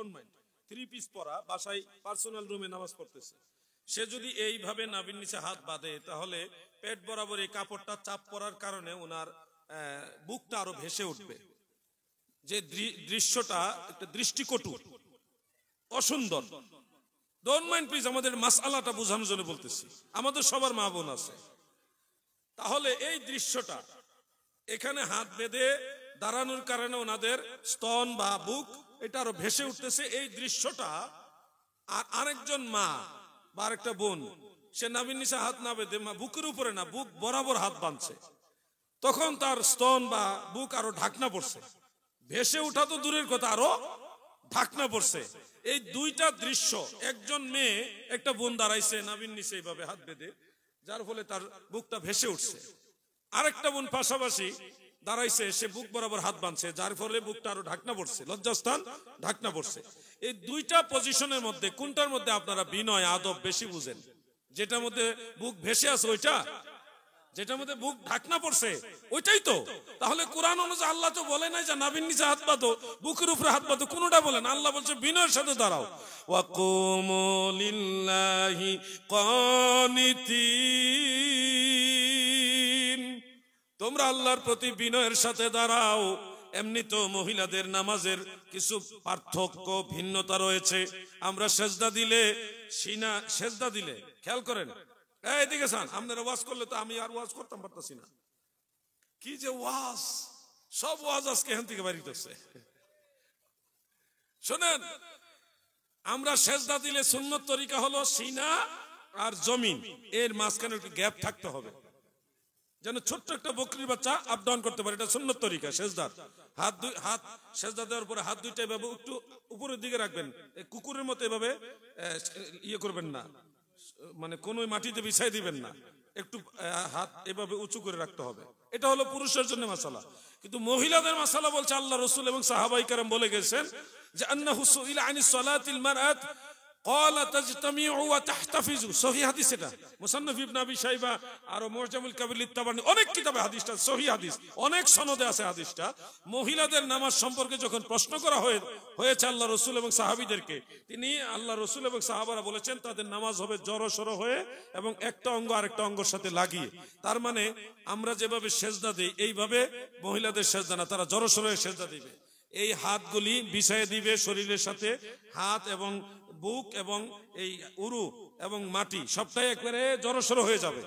Don't mind, 3 piece পরা, বাসায় personal রুমে নামাজ পড়তেছে, সে যদি এইভাবে নাভির নিচে হাত বাঁধে তাহলে পেট বরাবর এই কাপড়টা চাপ পড়ার কারণে ওনার বুকটা আরো ভেসে উঠবে। যে দৃশ্যটা একটা দৃষ্টিকটু, অসুন্দর। ডোন্ট মাইন্ড প্লিজ, আমাদের মাসআলাটা বোঝানোর জন্য বলতেছি, আমাদের সবার মা বোন আছে। তাহলে এই দৃশ্যটা, এখানে হাত বেঁধে দাঁড়ানোর কারণে ওনাদের স্তন বা বুক এটা আরো ভেসে উঠতেছে, এই দৃশ্যটা। আর আরেকজন মা বা আরেকটা বোন, সে নাভির নিচে হাত না বেঁধে বুকের উপরে না, বুক বরাবর হাত বাঁধছে, তখন তার স্তন বা বুক আরো ঢাকনা পড়ছে, ভেসে উঠা তো দূরের কথা, আরো ঢাকনা পড়ছে। এই দুইটা দৃশ্য, একজন মেয়ে একটা বোন দাঁড়াইছে নাভির নিচে এইভাবে হাত বেঁধে, যার ফলে তার বুকটা ভেসে উঠছে, আরেকটা বোন পাশাপাশি দাঁড়াইছে, সে বুক বরাবর হাত বাঁধছে, যার ফলে বুকটা আরো ঢাকনা পড়ছে, লজ্জাস্থান ঢাকনা পড়ছে। এই দুইটা পজিশনের মধ্যে কোনটার মধ্যে আপনারা বিনয় আদব বেশি বুঝেন? যেটার মধ্যে বুক ভেসে আছে ওইটা, যেটার মধ্যে বুক ঢাকনা পড়ছে ওইটাই তো। তাহলে কোরআন অনুযায়ী আল্লাহ তো বলে নাই যে নাভির নিচে হাত বাঁধো, বুকের উপরে হাত বাঁধো, কোনটা বলেন? আল্লাহ বলছে বিনয়ের সাথে দাঁড়াও। ওয়াকুমু লিল্লাহি কানিতিন, তোমরা আল্লাহর প্রতি বিনয়ের সাথে দাঁড়াও। এমনি তো মহিলাদের নামাজের কিছু পার্থক্য, ভিন্নতা রয়েছে। আমরা সেজদা দিলে, সিনা সেজদা দিলে, খেয়াল করেন, এদিকে যান, আপনারা ওয়াজ করলে তো আমি আর ওয়াজ করতাম পারতাছি না। কি যে ওয়াজ, সব ওয়াজ আজকে এখান থেকে বাড়ি করছে। শোনেন, আমরা সেজদা দিলে সুন্নত তরিকা হলো সিনা আর জমিন এর মাঝখানে একটু গ্যাপ থাকতে হবে, যেন ছোট্ট একটা বকরির বাচ্চা আপ ডাউন করতে পারে। এটা সুন্নত তরিকা সেজদার। হাত সেজদা দেওয়ার পরে হাত দুইটা এভাবে একটু উপরের দিকে রাখবেন, কুকুরের মতো এভাবে ইয়ে করবেন না, মানে কোন মাটিতে বিছাই দিবেন না, একটু হাত এভাবে উঁচু করে রাখতে হবে। এটা হলো পুরুষের জন্য মাসালা। কিন্তু মহিলাদের মাসালা বলছে আল্লাহ রাসূল এবং সাহাবায়ে কেরাম বলে গেছেন যে আন্নাহু সুইলা আনিস সালাতিল মারআত ক্বালা তাজতামিউ ওয়া তাহতাফিজু, সহিহ হাদিস। এটা মুসান্নাফ ইবনে আবি শাইবা আর মুজামুল কাবির লিত-তাবারনি অনেক কিতাবে হাদিসটা সহিহ হাদিস, অনেক সনদে আছে হাদিসটা। মহিলাদের নামাজ সম্পর্কে যখন প্রশ্ন করা হয়েছে আল্লাহ রাসূল এবং সাহাবীদেরকে, তিনি আল্লাহ রাসূল এবং সাহাবারা বলেছেন তাদের নামাজ হবে জড়সড় হয়ে এবং একটা অঙ্গ আরেকটা অঙ্গের সাথে লাগিয়ে। তার মানে আমরা যেভাবে সেজদা দেই এইভাবে মহিলাদের সেজদা না, তারা জড়সড় হয়ে সেজদা দিবে। এই হাতগুলি বিছায়ে দিবে শরীরের সাথে, হাত এবং বুক এবং এই উরু এবং মাটি সবটাই একবারে জড়সড় হয়ে যাবে,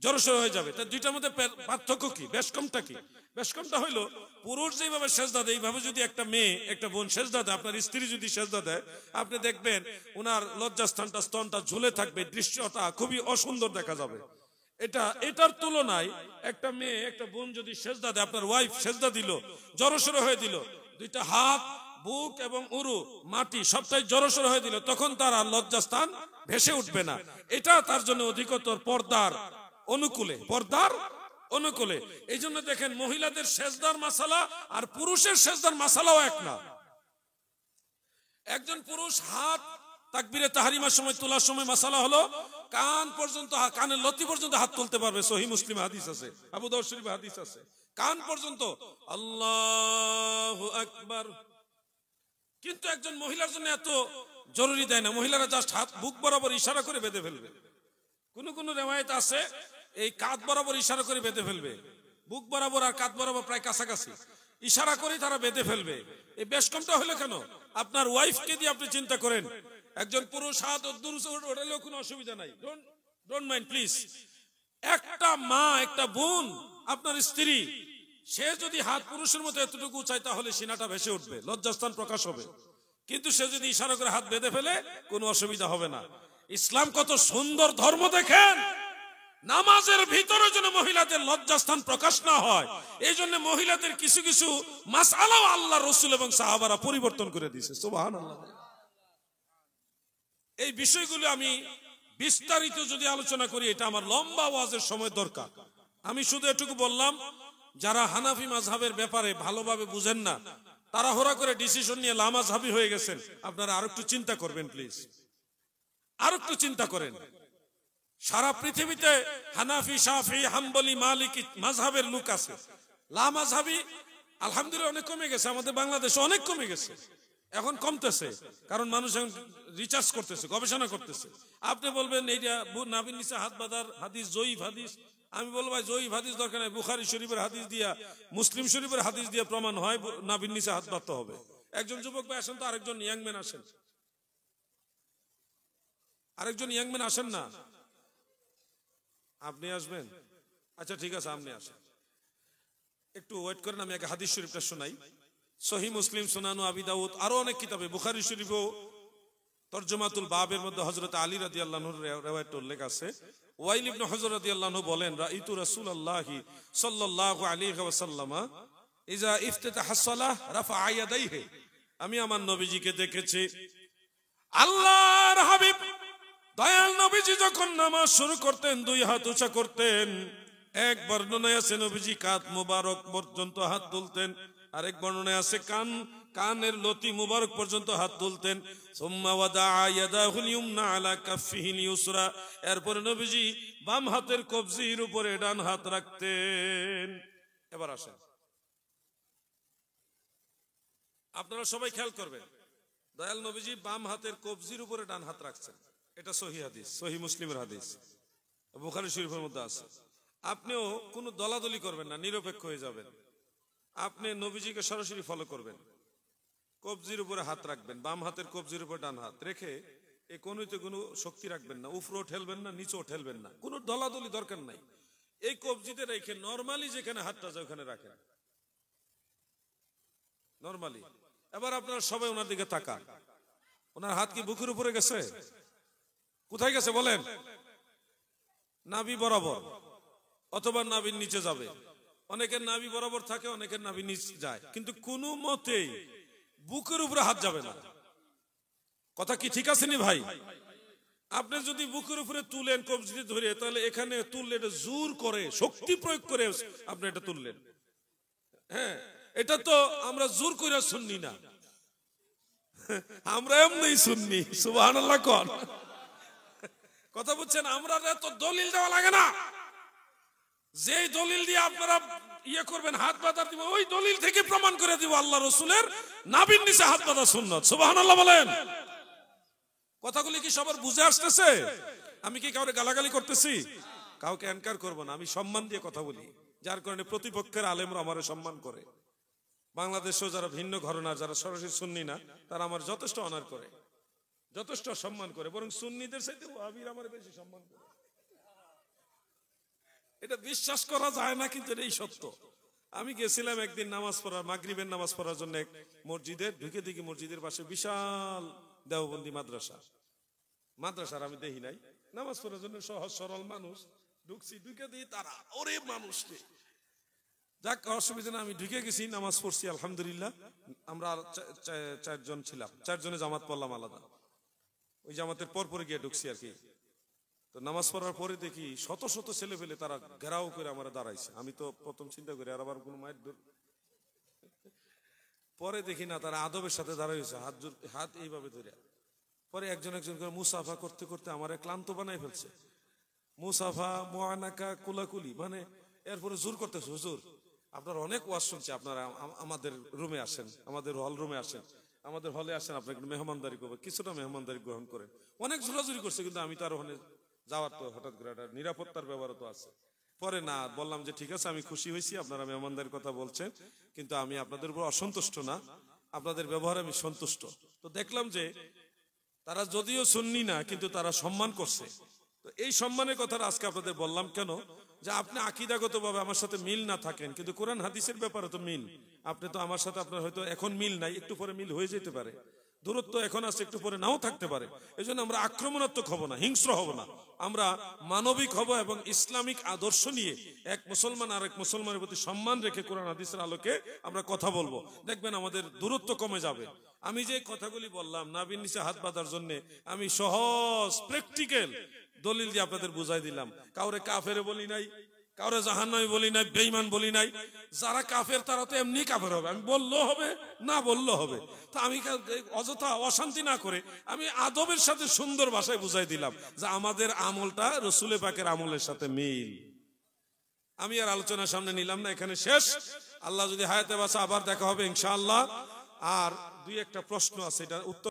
জড়সড় হয়ে যাবে। তার দুইটার মধ্যে পার্থক্য কি, বেশকমটা কি? বেশকমটা হইলো পুরুষ যেভাবে সেজদা দেয় এইভাবে যদি একটা মেয়ে, একটা বোন সেজদা দেয়, আপনার স্ত্রী যদি সেজদা দেয়, আপনি দেখবেন ওনার লজ্জাস্থানটা, স্তনটা ঝুলে থাকবে, দৃশ্যটা খুবই অসুন্দর দেখা যাবে। এটার তুলনায় একটা মেয়ে, একটা বোন যদি সেজদা দেয়, আপনার ওয়াইফ সেজদা দিল, জড়সড় হয়ে দিল, দুইটা হাত, বুক এবং উরু, মাটি সবটাই জড়সড় হয়ে দিল, তখন তার আর লজ্জাস্থান ভেসে উঠবে না। এটা তার জন্য অধিকতর পর্দার অনুকূলে, পর্দার অনুকূলে। এই জন্য দেখেন মহিলাদের সেজদার মাসালা আর পুরুষের সেজদার মাসালাও এক না। একজন পুরুষ হাত তাকবীরে তাহরিমার সময় তোলার সময় মাসালা হলো কান পর্যন্ত, কানের লতি পর্যন্ত হাত তুলতে পারবে, সহিহ মুসলিম হাদিস আছে, আবু দাউদ শরীফ হাদিস আছে, কান পর্যন্ত আল্লাহু আকবার। কিন্তু একজন মহিলার জন্য এত জরুরি দেয় না, মহিলারা জাস্ট হাত বুক বরাবর ইশারা করে বেঁধে ফেলবে। কোন কোন রিওয়ায়াত আছে এই কাঁধ বরাবর ইশারা করে বেঁধে ফেলবে, বুক বরাবর আর কাঁধ বরাবর প্রায় কাছাকাছি, ইশারা করে তারা বেঁধে ফেলবে। এই বেশ কমটা হলো কেন? আপনার ওয়াইফকে দিয়ে আপনি চিন্তা করেন, একজন পুরুষ হাত দূর ওঠালেও কোনো অসুবিধা নাই, ডোন্ট মাইন্ড প্লিজ। একটা মা, একটা বোন, আপনার স্ত্রী, সে যদি হাত পুরুষের মতো এতটুকু চায় তাহলে সিনাটা ভেসে উঠবে, লজ্জাস্থান প্রকাশ হবে। কিন্তু সে যদি ইশারা করে হাত বেঁধে ফেলে কোনো অসুবিধা হবে না। ইসলাম কত সুন্দর ধর্ম দেখেন। নামাজের ভিতরে যেন মহিলাদের লজ্জাস্থান প্রকাশ না হয়, এই জন্য মহিলাদের কিছু কিছু মাসআলাও আল্লাহ রাসূল এবং সাহাবারা পরিবর্তন করে দিয়েছে। সুবহানাল্লাহ। এই বিষয়গুলো আমি বিস্তারিত যদি আলোচনা করি, এটা আমার লম্বা ওয়াজের সময় দরকার। আমি শুধু এটুকু বললাম, যারা হানাফি মাযহাবের ব্যাপারে ভালোভাবে বুঝেন না, তাড়াহুড়া করে ডিসিশন নিয়ে লামাযহাবী হয়ে গেছেন, আপনারা আর একটু চিন্তা করবেন প্লিজ, আর একটু চিন্তা করেন। সারা পৃথিবীতে হানাফি, শাফি, হাম্বলি, মালিকি মাযহাবের লোক আছে, লামাযহাবী আলহামদুলিল্লাহ অনেক কমে গেছে, আমাদের বাংলাদেশে অনেক কমে গেছে। এখন কমতেছে, কারণ মানুষ এখন রিসার্চ করতেছে, গবেষণা করতেছে। আপনি বলবেন এইটা নাভির নিচে হাত বাঁধার হাদিস জয়ীফ হাদিস, আমি বলবো ভাই জয়ীফ হাদিস দরকার নাই, বুখারী শরীফের হাদিস দিয়া, মুসলিম শরীফের হাদিস দিয়ে প্রমাণ হয় নাভির নিচে হাত বাঁধতে হবে। একজন যুবক ভাই আসেন তো, আরেকজন ইয়াংম্যান আসেন, আরেকজন ইয়াংম্যান আসেন না, আপনি আসবেন? আচ্ছা ঠিক আছে, আপনি আসেন, একটু ওয়েট করেন, আমি একটা হাদিস শরীফটা শোনাই। সহিহ মুসলিম, সুনানু আবি দাউদ, আরো অনেক কিতাবে, বুখারী শরীফও তরজমাতুল বাবের মধ্যে হযরত আলী রাদিয়াল্লাহু আনহুর riwayat উল্লেখ আছে। ওয়াইল ইবনে হুজর রাদিয়াল্লাহু আনহু বলেন, রাইতু রাসূলুল্লাহি সাল্লাল্লাহু আলাইহি ওয়াসাল্লাম ইজা ইফতাতাহা সালাহ রাফা ইয়াদাইহি, আমি আমার নবীজিকে দেখেছি, আল্লাহর হাবিব দয়াল নবীজি যখন নামাজ শুরু করতেন দুই হাত উঁচা করতেন। এক বর্ণনায় আছে নবীজি কাঁধ মুবারক পর্যন্ত হাত তুলতেন, আরেক বর্ণনায় আছে কানের লতি মুবারক পর্যন্ত হাত তুলতেন। সুম্মা ওয়াদাআ ইয়াদাহুল ইয়ুমনা আলা কাফিহিল ইউসরা, এরপরে নবীজি বাম হাতের কবজির উপরে ডান হাত রাখতেন। এবার আসেন, আপনারা সবাই খেয়াল করবেন, দয়াল নবীজি বাম হাতের কবজির উপরে ডান হাত রাখছেন, এটা সহিহ হাদিস, সহিহ মুসলিমের হাদিস, বুখারী শরীফের মধ্যে আছে। আপনিও কোনো দলাদলি করবেন না, নিরপেক্ষ হয়ে যাবেন। আপনি নবীজিকে সরাসরি ফলো করবেন, কবজির উপরে হাত রাখবেন, বাম হাতের কবজির উপরে ডান হাত রেখে এই কোনোতে কোনো শক্তি রাখবেন না, উপরেও ঠেলবেন না, নিচেও ঠেলবেন না, কোনো দলাদলি দরকার নাই। এই কবজিতে রেখে নরমালি যেখানে হাতটা যায় ওখানে রাখেন, নরমালি। এবার আপনারা সবাই ওনার দিকে তাকান, ওনার হাত কি বুকের উপরে গেছে? কোথায় গেছে বলেন? নাভি বরাবর অথবা নাভির নিচে যাবে। অনেকের নাভি বরাবর থাকে, অনেকের নাভি নিচে যায়, কিন্তু কোনো মতেই বুকের উপরে হাত যাবে না। কথা কি ঠিক আছে নি ভাই? আপনি যদি বুকের উপরে তুলেন কবজিতে ধরে, তাহলে এখানে তুললে এটা জোর করে, শক্তি প্রয়োগ করে আপনি এটা তুললেন। হ্যাঁ, এটা তো আমরা জোর করে শুননি না, আমরা এমনি শুননি। সুবহানাল্লাহ কোন কথা বলছেন? আমরা এত দলিল দেওয়া লাগে না, যে দলিল দিয়ে আপনারা ইয়ে করবেন, হাত বাঁধা দিব, ওই দলিল থেকে প্রমাণ করে দিব আল্লাহ রসুলের নাভির নিচে হাত বাঁধা সুন্নাত। সুবহানাল্লাহ বলেন। কথাগুলি কি সবার বুঝে আসতেছে? আমি কি কাউকে গালাগালি করতেছি? কাউকে এনকার করব না, আমি সম্মান দিয়ে কথা বলি, যার কারণে প্রতিপক্ষের আলেমরা আমারে সম্মান করে। বাংলাদেশেও যারা ভিন্ন ঘরানার, যারা সরাসরি সুন্নি না, তারা আমার যথেষ্ট অনার করে, যথেষ্ট সম্মান করে, বরং সুন্নিদের চাইতে ওয়াহাবিরা আমার বেশি সম্মান করে। এটা বিশ্বাস করা যায় না, কিন্তু এটাই সত্য। আমি গেছিলাম একদিন নামাজ পড়ার, মাগরিবের নামাজ পড়ার জন্য এক মসজিদে, ঢুকে দেখি মসজিদের পাশে বিশাল দেওবন্দি মাদ্রাসার আমি দেখি নাই, নামাজ পড়ার জন্য সহজ সরল মানুষ, ঢুকছি, ঢুকে দিই তারা, ওরে মানুষ রে, যাক অসুবিধা না, আমি ঢুকে গেছি, নামাজ পড়ছি, আলহামদুলিল্লাহ। আমরা চারজন ছিলাম, চারজনে জামাত পড়লাম আলাদা, ওই জামাতের পর গিয়ে ঢুকছি আর কি। তো নামাজ পড়ার পরে দেখি শত শত ছেলে পেলে তারা ঘেরাও করে আমার দাঁড়াইছে। আমি তো প্রথম চিন্তা করি আর আবার কোনো মায়ের, পরে দেখি না, তারা আদবের সাথে দাঁড়াইছে, হাত এইভাবে ধরে। পরে একজন করে মুসাফা করতে করতে আমার ক্লান্ত বানাই ফেলছে, মুসাফা মুআনাকা কুলাকুলি, মানে এরপরে জোর করতেছে, হুজুর আপনার অনেক ওয়াজ শুনছি, আপনারা আমাদের রুমে আসেন, আমাদের হল রুমে আসেন, আমাদের হলে আসেন, আপনার একটু মেহমানদারি করবেন, কিছুটা মেহমানদারি গ্রহণ করেন। অনেক জোরাজুরি করছে, কিন্তু আমি তো আর ওখানে যাওয়ার তো হঠাৎ করে একটা নিরাপত্তার ব্যাপারও তো আছে। পরে না বললাম যে ঠিক আছে, আমি খুশি হয়েছি আপনারা মেহমানদারির কথা বলছেন, কিন্তু আমি আপনাদের উপর অসন্তুষ্ট না, আপনাদের ব্যবহারে আমি সন্তুষ্ট। তো দেখলাম যে তারা যদিও সুন্নি না, কিন্তু তারা সম্মান করছে। তো এই সম্মানের কথাটা আজকে আপনাদের বললাম কেন, যে আপনি আকীদাগতভাবে আমার সাথে মিল না থাকেন, কিন্তু কোরআন হাদিসের ব্যাপারে তো মিল। আপনি তো আমার সাথে, আপনার হয়তো এখন মিল নাই, একটু পরে মিল হয়ে যেতে পারে, দূরত্ব এখন আছে, একটু পরে নাও থাকতে পারে। এই জন্য আমরা আক্রমণাত্মক হব না, হিংস্র হব না, আমরা মানবিক হব এবং ইসলামিক আদর্শ নিয়ে এক মুসলমান আর এক মুসলমানের প্রতি সম্মান রেখে কোরআন হাদিসের আলোকে আমরা কথা বলবো, দেখবেন আমাদের দূরত্ব কমে যাবে। আমি যে কথাগুলি বললাম নাভির নিচে হাত বাঁধার জন্য, আমি সহজ প্র্যাকটিক্যাল দলিল দিয়ে আপনাদের বুঝাই দিলাম। কাউরে কাফের বলি নাই, কাউরে জাহান্নামী বলি নাই, বেঈমান বলি নাই। যারা কাফের তারা তো এমনি কাফের হবে, আমি বললেও হবে, না বললেও হবে। তো আমি অযথা অশান্তি না করে আমি আদবের সাথে সুন্দর ভাষায় বুঝাই দিলাম যে আমাদের আমলটা রসুলে পাকের আমলের সাথে মিল। আমি আর আলোচনার সামনে নিলাম না, এখানে শেষ। আল্লাহ যদি হায়াতে বাঁচা আবার দেখা হবে ইনশাআল্লাহ। আর দুই একটা প্রশ্ন আছে, এটা উত্তর